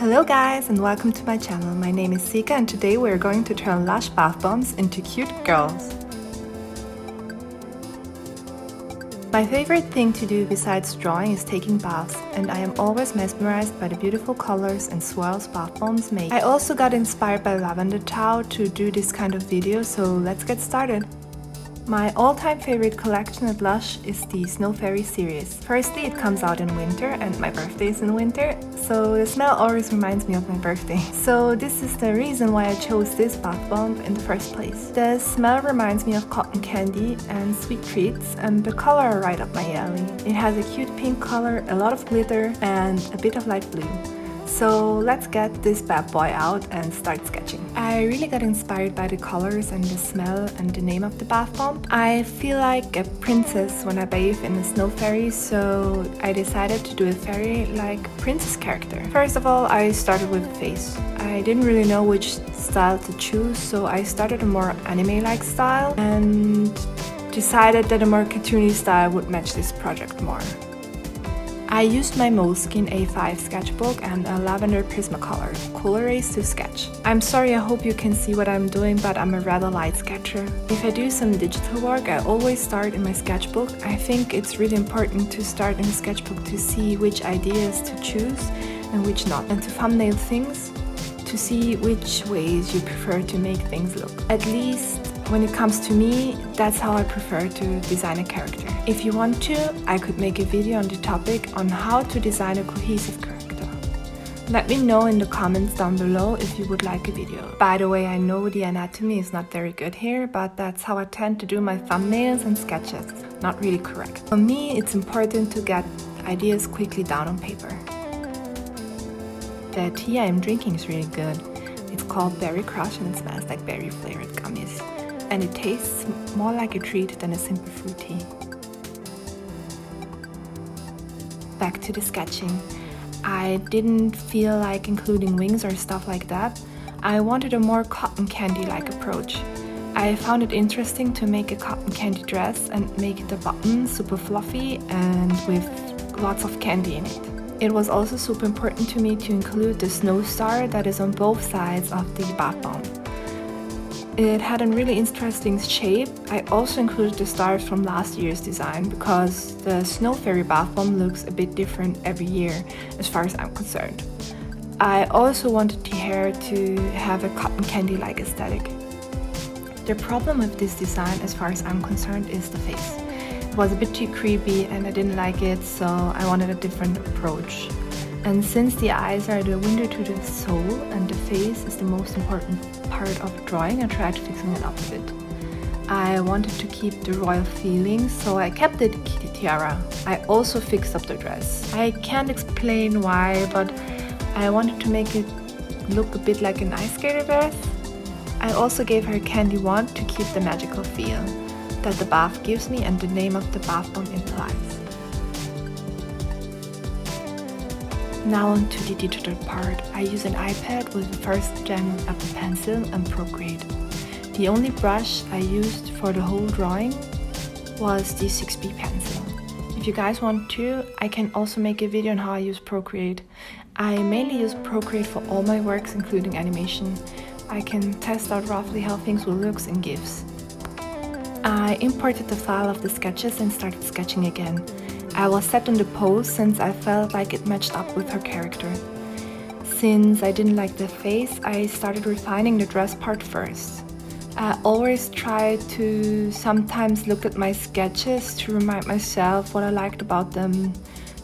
Hello guys and welcome to my channel. My name is Sika and today we are going to turn LUSH bath bombs into cute girls. My favorite thing to do besides drawing is taking baths, and I am always mesmerized by the beautiful colors and swirls bath bombs make. I also got inspired by Lavender Tao to do this kind of video, so let's get started. My all-time favorite collection at LUSH is the Snow Fairy series. Firstly, it comes out in winter and my birthday is in winter, so the smell always reminds me of my birthday. So this is the reason why I chose this bath bomb in the first place. The smell reminds me of cotton candy and sweet treats, and the color are right up my alley. It has a cute pink color, a lot of glitter and a bit of light blue. So let's get this bad boy out and start sketching. I really got inspired by the colors and the smell and the name of the bath bomb. I feel like a princess when I bathe in a snow fairy, so I decided to do a fairy-like princess character. First of all, I started with a face. I didn't really know which style to choose, so I started a more anime-like style and decided that a more cartoony style would match this project more. I used my Moleskine A5 sketchbook and a lavender Prismacolor cool erase to sketch. I'm sorry, I hope you can see what I'm doing, but I'm a rather light sketcher. If I do some digital work, I always start in my sketchbook. I think it's really important to start in a sketchbook to see which ideas to choose and which not, and to thumbnail things to see which ways you prefer to make things look. At least when it comes to me, that's how I prefer to design a character. If you want to, I could make a video on the topic on how to design a cohesive character. Let me know in the comments down below if you would like a video. By the way, I know the anatomy is not very good here, but that's how I tend to do my thumbnails and sketches. Not really correct. For me, it's important to get ideas quickly down on paper. The tea I'm drinking is really good. It's called Berry Crush and it smells like berry flavored gummies. And it tastes more like a treat than a simple fruit tea. Back to the sketching. I didn't feel like including wings or stuff like that. I wanted a more cotton candy-like approach. I found it interesting to make a cotton candy dress and make the button super fluffy and with lots of candy in it. It was also super important to me to include the snow star that is on both sides of the bath bomb. It had a really interesting shape. I also included the stars from last year's design because the Snow Fairy bath bomb looks a bit different every year as far as I'm concerned. I also wanted the hair to have a cotton candy-like aesthetic. The problem with this design as far as I'm concerned is the face. It was a bit too creepy and I didn't like it, so I wanted a different approach. And since the eyes are the window to the soul and the face is the most important part of drawing, I tried fixing it up a bit. I wanted to keep the royal feeling, so I kept the kitty tiara. I also fixed up the dress. I can't explain why, but I wanted to make it look a bit like an ice skater dress. I also gave her a candy wand to keep the magical feel that the bath gives me and the name of the bath bomb implies. Now on to the digital part. I use an iPad with the first gen Apple Pencil and Procreate. The only brush I used for the whole drawing was the 6B pencil. If you guys want to, I can also make a video on how I use Procreate. I mainly use Procreate for all my works, including animation. I can test out roughly how things will look in GIFs. I imported the file of the sketches and started sketching again. I was set on the pose since I felt like it matched up with her character. Since I didn't like the face, I started refining the dress part first. I always try to sometimes look at my sketches to remind myself what I liked about them,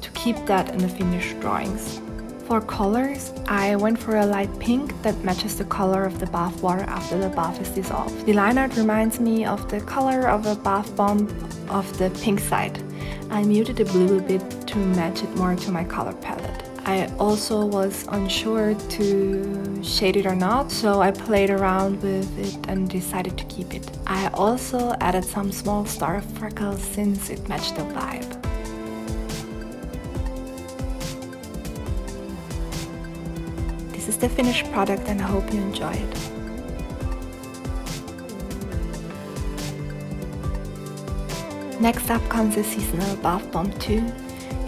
to keep that in the finished drawings. For colors, I went for a light pink that matches the color of the bath water after the bath is dissolved. The line art reminds me of the color of a bath bomb of the pink side. I muted the blue a bit to match it more to my color palette. I also was unsure to shade it or not, so I played around with it and decided to keep it. I also added some small star freckles since it matched the vibe. This is the finished product and I hope you enjoy it. Next up comes a seasonal bath bomb too.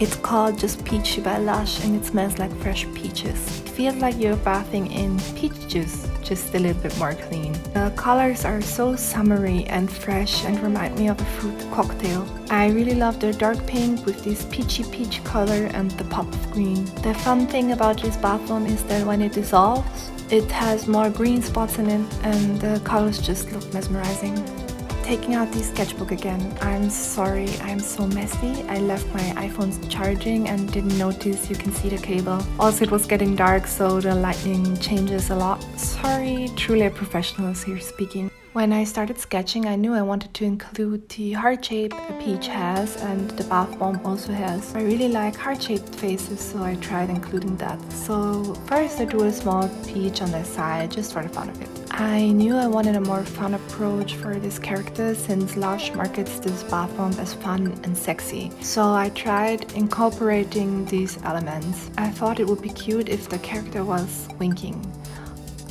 It's called Just Peachy by LUSH and it smells like fresh peaches. It feels like you're bathing in peach juice, just a little bit more clean. The colors are so summery and fresh and remind me of a fruit cocktail. I really love the dark pink with this peachy peach color and the pop of green. The fun thing about this bath bomb is that when it dissolves, it has more green spots in it and the colors just look mesmerizing. Taking out the sketchbook again. I'm sorry, I'm so messy. I left my iPhone charging and didn't notice you can see the cable. Also, it was getting dark, so the lighting changes a lot. Sorry, truly a professional here speaking. When I started sketching, I knew I wanted to include the heart shape a peach has and the bath bomb also has. I really like heart-shaped faces, so I tried including that. So first I drew a small peach on the side, just for the fun of it. I knew I wanted a more fun approach for this character since LUSH markets this bath bomb as fun and sexy. So I tried incorporating these elements. I thought it would be cute if the character was winking.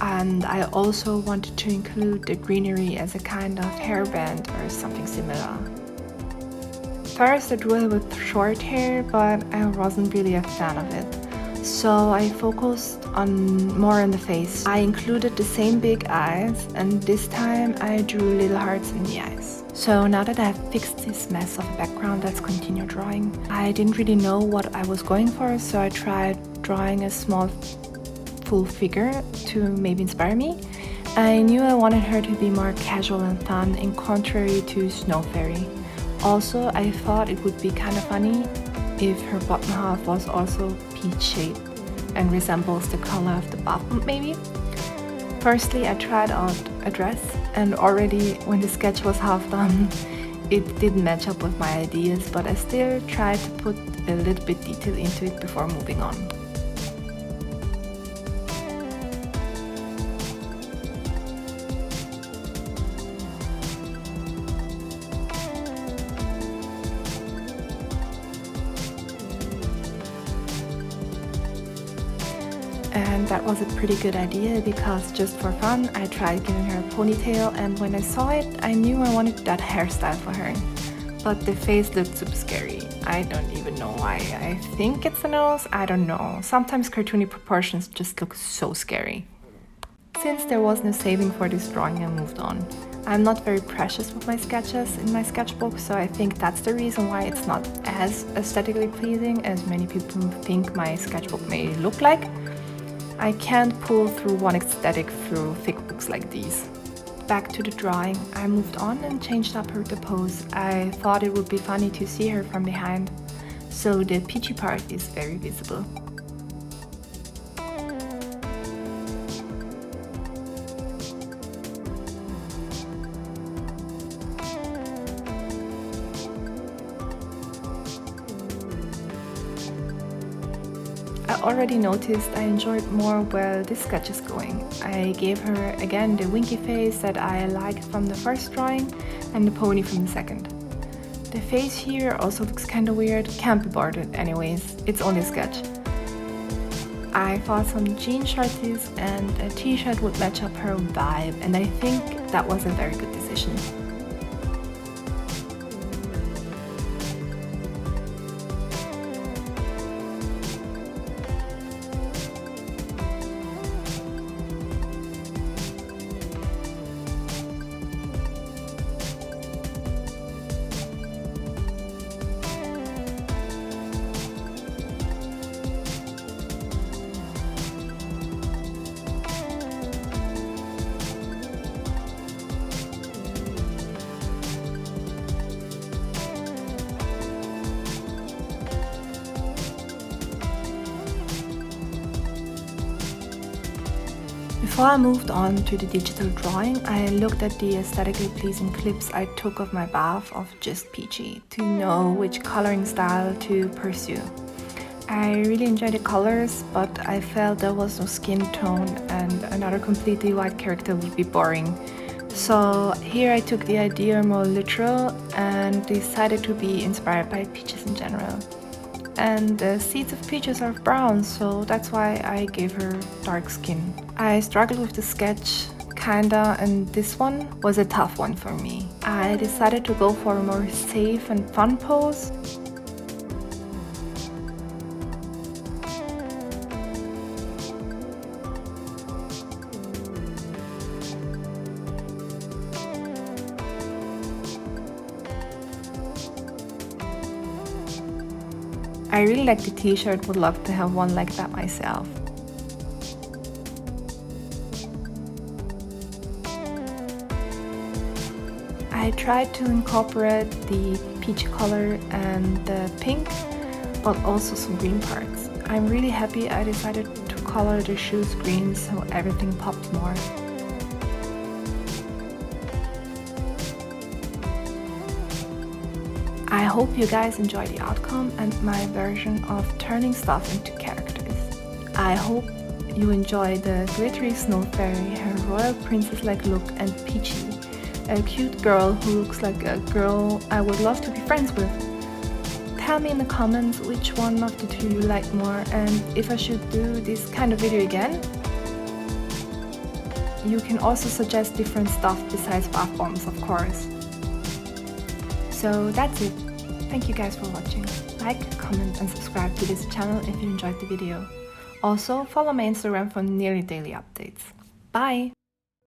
And I also wanted to include the greenery as a kind of hairband or something similar. First I drew it with short hair, but I wasn't really a fan of it. So I focused more on the face. I included the same big eyes, and this time I drew little hearts in the eyes. So now that I've fixed this mess of a background, let's continue drawing. I didn't really know what I was going for, so I tried drawing a small full figure to maybe inspire me. I knew I wanted her to be more casual and fun, in contrary to Snow Fairy. Also, I thought it would be kind of funny if her bottom half was also peach shaped and resembles the color of the bath bomb maybe. Firstly, I tried out a dress, and already when the sketch was half done, it didn't match up with my ideas, but I still tried to put a little bit detail into it before moving on. And that was a pretty good idea because just for fun I tried giving her a ponytail, and when I saw it I knew I wanted that hairstyle for her. But the face looked super scary. I don't even know why. I think it's the nose, I don't know. Sometimes cartoony proportions just look so scary. Since there was no saving for this drawing, I moved on. I'm not very precious with my sketches in my sketchbook, so I think that's the reason why it's not as aesthetically pleasing as many people think my sketchbook may look like. I can't pull through one aesthetic through thick books like these. Back to the drawing, I moved on and changed up the pose. I thought it would be funny to see her from behind, so the peachy part is very visible. I already noticed I enjoyed more where this sketch is going. I gave her again the winky face that I liked from the first drawing and the pony from the second. The face here also looks kinda weird, can't be bothered anyways, it's only a sketch. I thought some jean shorties and a t-shirt would match up her vibe, and I think that was a very good decision. Before I moved on to the digital drawing, I looked at the aesthetically pleasing clips I took of my bath of Just Peachy to know which coloring style to pursue. I really enjoyed the colors, but I felt there was no skin tone and another completely white character would be boring. So here I took the idea more literal and decided to be inspired by peaches in general. And the seeds of peaches are brown, so that's why I gave her dark skin. I struggled with the sketch kinda, and this one was a tough one for me. I decided to go for a more safe and fun pose. I really like the t-shirt, would love to have one like that myself. I tried to incorporate the peach color and the pink, but also some green parts. I'm really happy I decided to color the shoes green so everything popped more. I hope you guys enjoy the outcome and my version of turning stuff into characters. I hope you enjoy the glittery snow fairy, her royal princess-like look, and Peachy, a cute girl who looks like a girl I would love to be friends with. Tell me in the comments which one of the two you like more, and if I should do this kind of video again. You can also suggest different stuff besides bath bombs, of course. So that's it. Thank you guys for watching. Like, comment and subscribe to this channel if you enjoyed the video. Also, follow my Instagram for nearly daily updates. Bye!